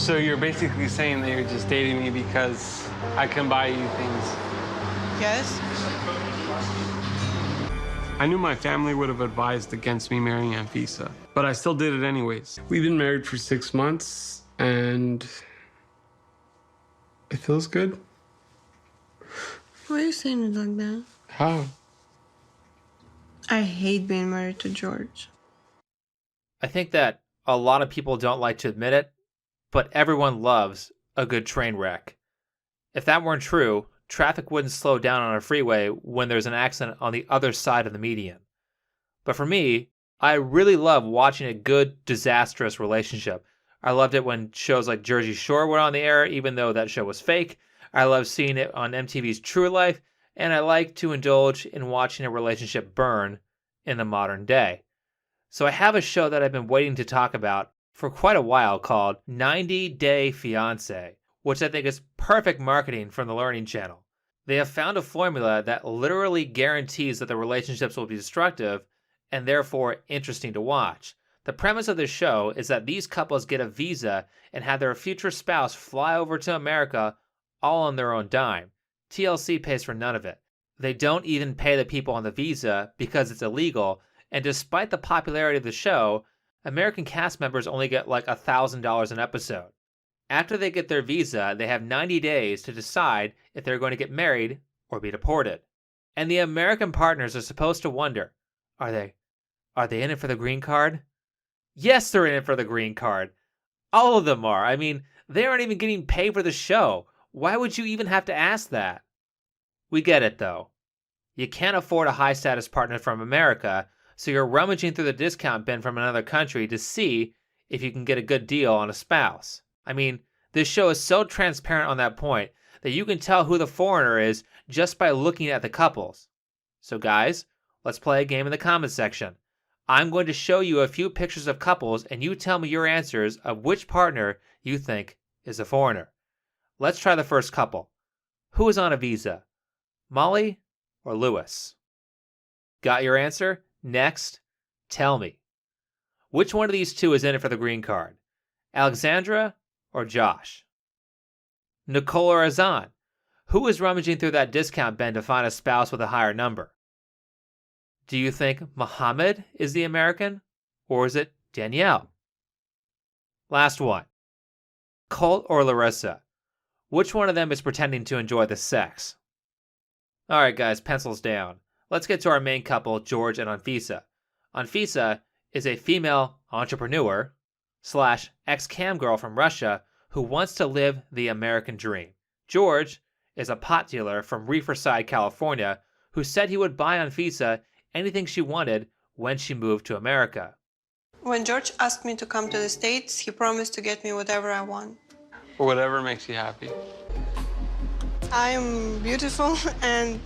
So you're basically saying that you're just dating me because I can buy you things. Yes. I knew my family would have advised against me marrying Anfisa, but I still did it anyways. We've been married for 6 months, and it feels good. Why are you saying it like that? How? I hate being married to George. I think that a lot of people don't like to admit it, but everyone loves a good train wreck. If that weren't true, traffic wouldn't slow down on a freeway when there's an accident on the other side of the median. But for me, I really love watching a good, disastrous relationship. I loved it when shows like Jersey Shore were on the air, even though that show was fake. I love seeing it on MTV's True Life, and I like to indulge in watching a relationship burn in the modern day. So I have a show that I've been waiting to talk about for quite a while called 90 Day Fiancé, which I think is perfect marketing from the Learning Channel. They have found a formula that literally guarantees that the relationships will be destructive and therefore interesting to watch. The premise of this show is that these couples get a visa and have their future spouse fly over to America all on their own dime. TLC pays for none of it. They don't even pay the people on the visa because it's illegal, and despite the popularity of the show, American cast members only get like $1,000 an episode. After they get their visa, they have 90 days to decide if they're going to get married or be deported. And the American partners are supposed to wonder, are they in it for the green card? Yes, they're in it for the green card. All of them are. I mean, they aren't even getting paid for the show. Why would you even have to ask that? We get it, though. You can't afford a high-status partner from America, so you're rummaging through the discount bin from another country to see if you can get a good deal on a spouse. I mean, this show is so transparent on that point that you can tell who the foreigner is just by looking at the couples. So guys, let's play a game in the comments section. I'm going to show you a few pictures of couples and you tell me your answers of which partner you think is a foreigner. Let's try the first couple. Who is on a visa? Molly or Lewis? Got your answer? Next, tell me. Which one of these two is in it for the green card? Alexandra or Josh? Nicole or Azan? Who is rummaging through that discount bin to find a spouse with a higher number? Do you think Muhammad is the American, or is it Danielle? Last one. Colt or Larissa? Which one of them is pretending to enjoy the sex? Alright guys, pencils down. Let's get to our main couple, George and Anfisa. Anfisa is a female entrepreneur / ex-cam girl from Russia who wants to live the American dream. George is a pot dealer from Reeferside, California, who said he would buy Anfisa anything she wanted when she moved to America. When George asked me to come to the States, he promised to get me whatever I want. Or whatever makes you happy. I am beautiful and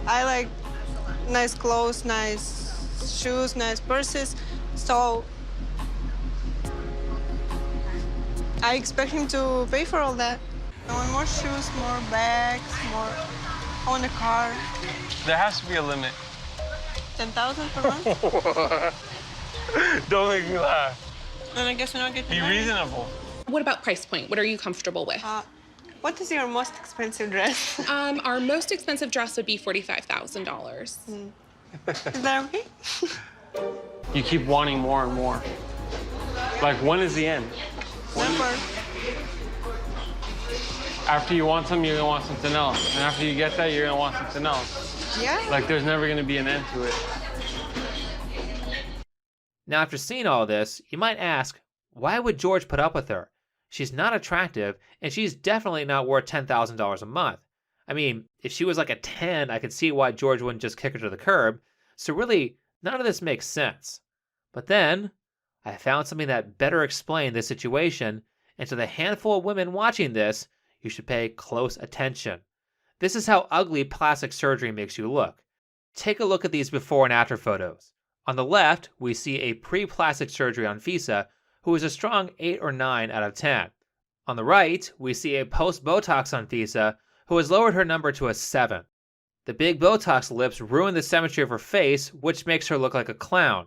I like nice clothes, nice shoes, nice purses. So I expect him to pay for all that. I want more shoes, more bags, more. I want a car. There has to be a limit. 10,000 per month? Don't make me laugh. And I guess we're not getting Be married. reasonable. What about price point? What are you comfortable with? What is your most expensive dress? Our most expensive dress would be $45,000. Is that okay? You keep wanting more and more. Like, when is the end? Never. After you want something, you're gonna want something else. And after you get that, you're gonna want something else. Yeah? Like, there's never gonna be an end to it. Now, after seeing all this, you might ask, why would George put up with her? She's not attractive, and she's definitely not worth $10,000 a month. I mean, if she was like a 10, I could see why George wouldn't just kick her to the curb. So really, none of this makes sense. But then, I found something that better explained this situation, and to the handful of women watching this, you should pay close attention. This is how ugly plastic surgery makes you look. Take a look at these before and after photos. On the left, we see a pre-plastic surgery Anfisa, who is a strong 8 or 9 out of 10. On the right, we see a post-Botox Anfisa, who has lowered her number to a 7. The big Botox lips ruin the symmetry of her face, which makes her look like a clown.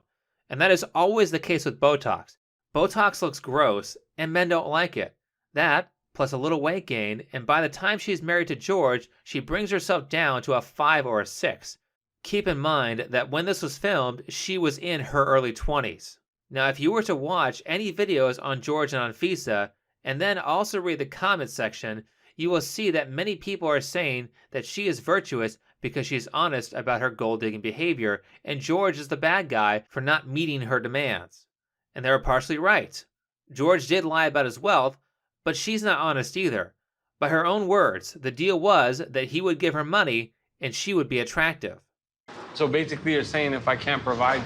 And that is always the case with Botox. Botox looks gross, and men don't like it. That, plus a little weight gain, and by the time she's married to George, she brings herself down to a 5 or a 6. Keep in mind that when this was filmed, she was in her early 20s. Now, if you were to watch any videos on George and Anfisa, and then also read the comments section, you will see that many people are saying that she is virtuous because she's honest about her gold-digging behavior, and George is the bad guy for not meeting her demands. And they were partially right. George did lie about his wealth, but she's not honest either. By her own words, the deal was that he would give her money and she would be attractive. So basically you're saying if I can't provide,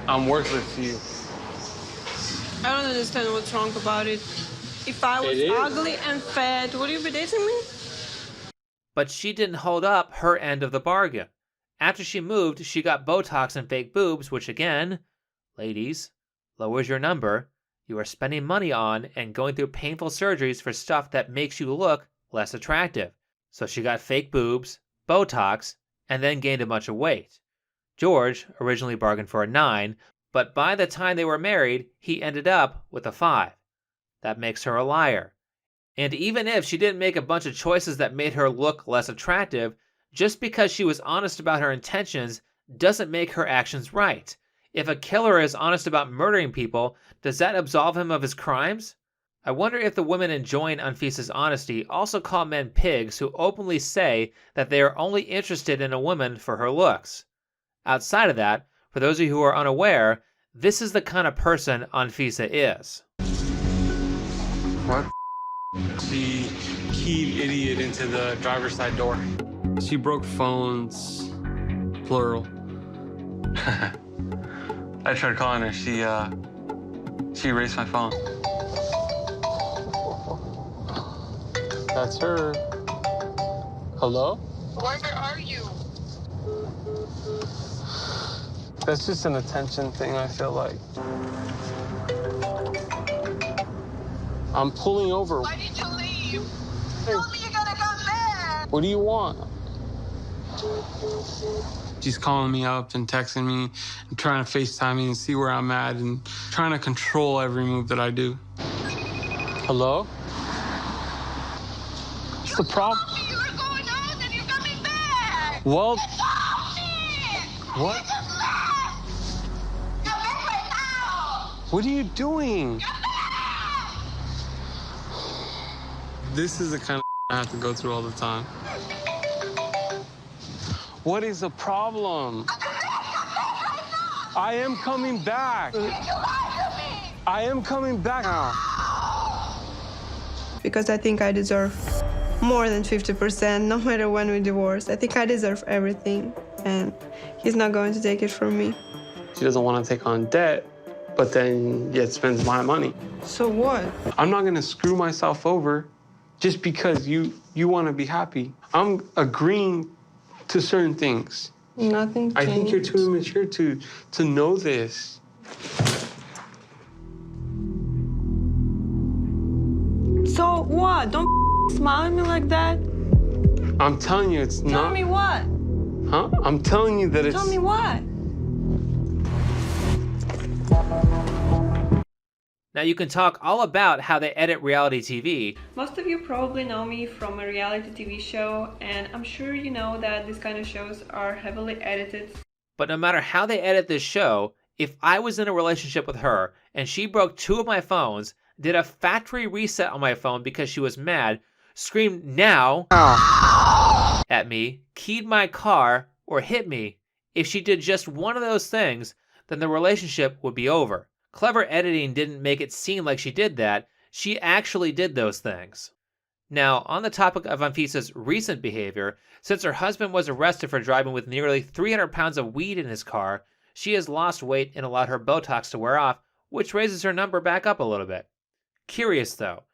I'm worthless to you. I don't understand what's wrong about it. If I was ugly and fat, would you be dating me? But she didn't hold up her end of the bargain. After she moved, she got Botox and fake boobs, which again, ladies, lowers your number. You are spending money on and going through painful surgeries for stuff that makes you look less attractive. So she got fake boobs, Botox, and then gained a bunch of weight. George originally bargained for a 9, but by the time they were married, he ended up with a 5. That makes her a liar. And even if she didn't make a bunch of choices that made her look less attractive, just because she was honest about her intentions doesn't make her actions right. If a killer is honest about murdering people, does that absolve him of his crimes? I wonder if the women enjoying Anfisa's honesty also call men pigs who openly say that they are only interested in a woman for her looks. Outside of that, for those of you who are unaware, this is the kind of person Anfisa is. What? She keyed idiot into the driver's side door. She broke phones, plural. I tried calling her. She erased my phone. That's her. Hello? Where are you? That's just an attention thing, I feel like. I'm pulling over. Why did you leave? Tell me you're gonna come back. What do you want? She's calling me up and texting me and trying to FaceTime me and see where I'm at and trying to control every move that I do. Hello? What's the problem? You were going out and you're coming back. Well, Stop me! what? You just left. Come back right now. What are you doing? Come back. This is the kind of I have to go through all the time. What is the problem? I am coming back. You lied to me. I am coming back now. Because I think I deserve more than 50%, no matter when we divorce. I think I deserve everything, and he's not going to take it from me. She doesn't want to take on debt, but then yet spends my money. So what? I'm not gonna screw myself over just because you want to be happy. I'm agreeing to certain things. Nothing changed. I think you're too immature to know this. So what? Don't smile at me like that. I'm telling you, it's not. Tell me what? Huh? I'm telling you that it's. Tell me what? Now you can talk all about how they edit reality TV, Most of you probably know me from a reality TV show, and I'm sure you know that these kind of shows are heavily edited. but no matter how they edit this show, if I was in a relationship with her and she broke 2 of my phones, did a factory reset on my phone because she was mad, screamed now at me, keyed my car, or hit me, if she did just one of those things, then the relationship would be over. Clever editing didn't make it seem like she did that. She actually did those things. Now, on the topic of Anfisa's recent behavior, since her husband was arrested for driving with nearly 300 pounds of weed in his car, she has lost weight and allowed her Botox to wear off, which raises her number back up a little bit. Curious though,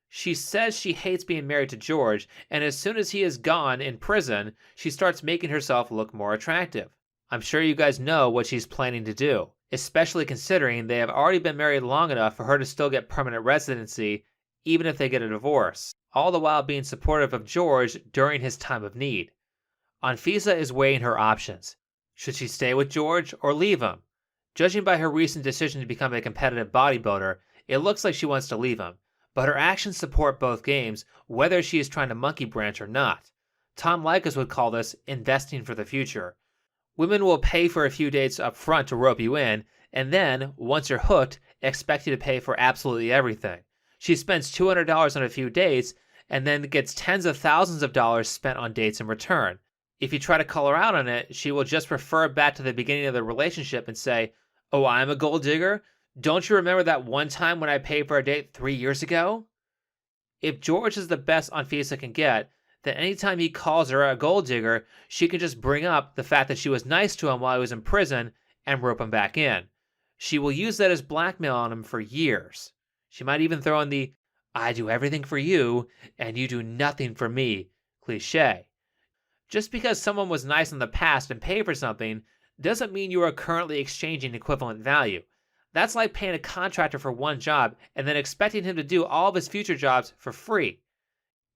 she says she hates being married to George, and as soon as he is gone in prison, she starts making herself look more attractive. I'm sure you guys know what she's planning to do, especially considering they have already been married long enough for her to still get permanent residency, even if they get a divorce, all the while being supportive of George during his time of need. Anfisa is weighing her options. Should she stay with George or leave him? Judging by her recent decision to become a competitive bodybuilder, it looks like she wants to leave him, but her actions support both games, whether she is trying to monkey branch or not. Tom Likas would call this investing for the future. Women will pay for a few dates up front to rope you in, and then, once you're hooked, expect you to pay for absolutely everything. She spends $200 on a few dates, and then gets tens of thousands of dollars spent on dates in return. If you try to call her out on it, she will just refer back to the beginning of the relationship and say, "Oh, I'm a gold digger? Don't you remember that one time when I paid for a date 3 years ago?" If George is the best Anfisa can get, then anytime he calls her a gold digger, she can just bring up the fact that she was nice to him while he was in prison and rope him back in. She will use that as blackmail on him for years. She might even throw in the "I do everything for you and you do nothing for me" cliche. Just because someone was nice in the past and paid for something doesn't mean you are currently exchanging equivalent value. That's like paying a contractor for one job and then expecting him to do all of his future jobs for free.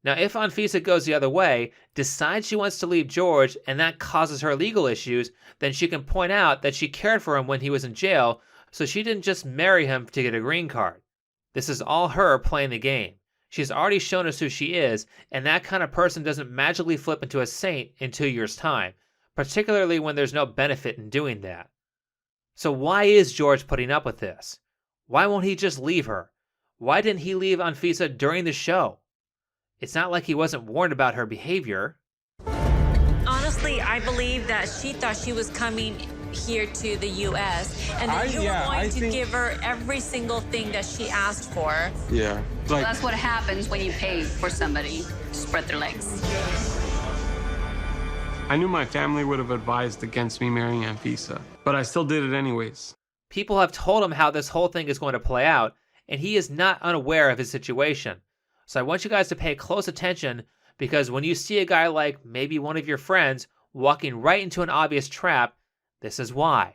Now, if Anfisa goes the other way, decides she wants to leave George, and that causes her legal issues, then she can point out that she cared for him when he was in jail, so she didn't just marry him to get a green card. This is all her playing the game. She's already shown us who she is, and that kind of person doesn't magically flip into a saint in 2 years' time, particularly when there's no benefit in doing that. So why is George putting up with this? Why won't he just leave her? Why didn't he leave Anfisa during the show? It's not like he wasn't warned about her behavior. Honestly, I believe that she thought she was coming here to the U.S. and that you were going to give her every single thing that she asked for. Yeah. Well, that's what happens when you pay for somebody to spread their legs. I knew my family would have advised against me marrying Anfisa, but I still did it anyways. People have told him how this whole thing is going to play out, and he is not unaware of his situation. So I want you guys to pay close attention, because when you see a guy like maybe one of your friends walking right into an obvious trap, this is why.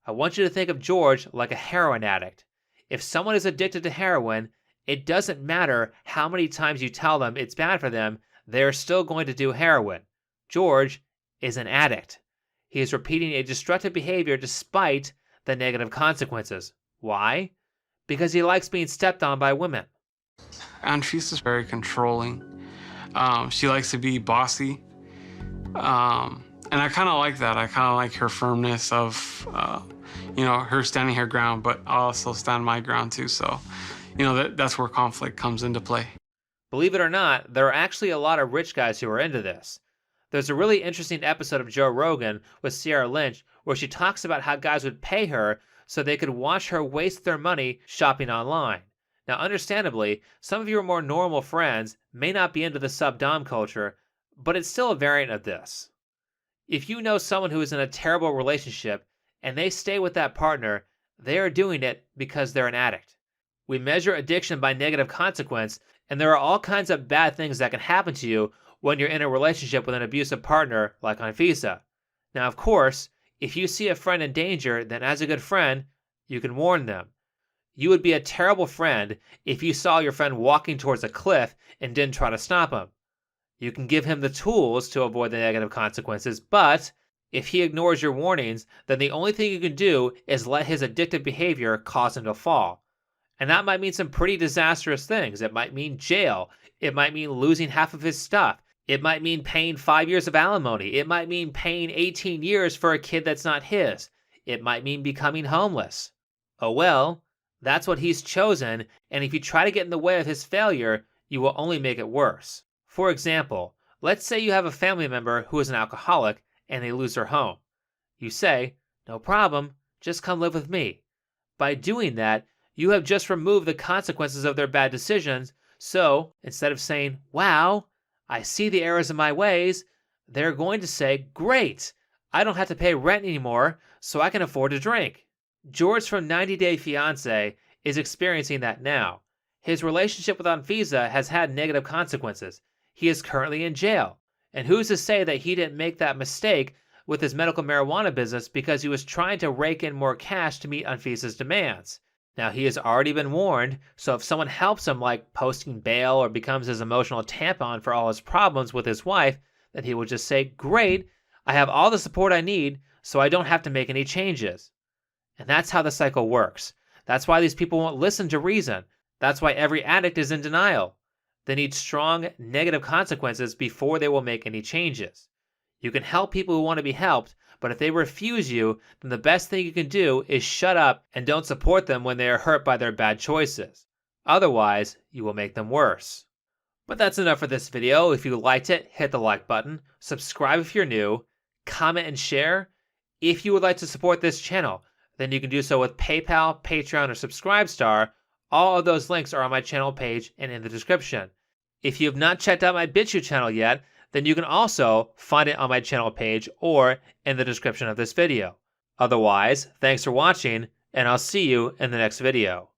I want you to think of George like a heroin addict. If someone is addicted to heroin, it doesn't matter how many times you tell them it's bad for them, they're still going to do heroin. George is an addict. He is repeating a destructive behavior despite the negative consequences. Why? Because he likes being stepped on by women. Anfisa's very controlling. She likes to be bossy. And I kind of like that. I kind of like her firmness of, her standing her ground, but I also stand my ground too. So, that's where conflict comes into play. Believe it or not, there are actually a lot of rich guys who are into this. There's a really interesting episode of Joe Rogan with Sierra Lynch where she talks about how guys would pay her so they could watch her waste their money shopping online. Now, understandably, some of your more normal friends may not be into the sub-dom culture, but it's still a variant of this. If you know someone who is in a terrible relationship and they stay with that partner, they are doing it because they're an addict. We measure addiction by negative consequence, and there are all kinds of bad things that can happen to you when you're in a relationship with an abusive partner like Anfisa. Now, of course, if you see a friend in danger, then as a good friend, you can warn them. You would be a terrible friend if you saw your friend walking towards a cliff and didn't try to stop him. You can give him the tools to avoid the negative consequences, but if he ignores your warnings, then the only thing you can do is let his addictive behavior cause him to fall. And that might mean some pretty disastrous things. It might mean jail. It might mean losing half of his stuff. It might mean paying 5 years of alimony. It might mean paying 18 years for a kid that's not his. It might mean becoming homeless. Oh well, that's what he's chosen, and if you try to get in the way of his failure, you will only make it worse. For example, let's say you have a family member who is an alcoholic and they lose their home. You say, "No problem, just come live with me." By doing that, you have just removed the consequences of their bad decisions, so instead of saying, "Wow, I see the errors in my ways," they're going to say, "Great, I don't have to pay rent anymore, so I can afford to drink." George from 90 Day Fiancé is experiencing that now. His relationship with Anfisa has had negative consequences. He is currently in jail. And who's to say that he didn't make that mistake with his medical marijuana business because he was trying to rake in more cash to meet Anfisa's demands? Now, he has already been warned, so if someone helps him, like posting bail or becomes his emotional tampon for all his problems with his wife, then he will just say, "Great, I have all the support I need, so I don't have to make any changes." And that's how the cycle works. That's why these people won't listen to reason. That's why every addict is in denial. They need strong negative consequences before they will make any changes. You can help people who want to be helped, but if they refuse you, then the best thing you can do is shut up and don't support them when they are hurt by their bad choices. Otherwise, you will make them worse. But that's enough for this video. If you liked it, hit the like button, subscribe if you're new, comment and share. If you would like to support this channel, then you can do so with PayPal, Patreon, or Subscribestar. All of those links are on my channel page and in the description. If you have not checked out my BitChute channel yet, then you can also find it on my channel page or in the description of this video. Otherwise, thanks for watching, and I'll see you in the next video.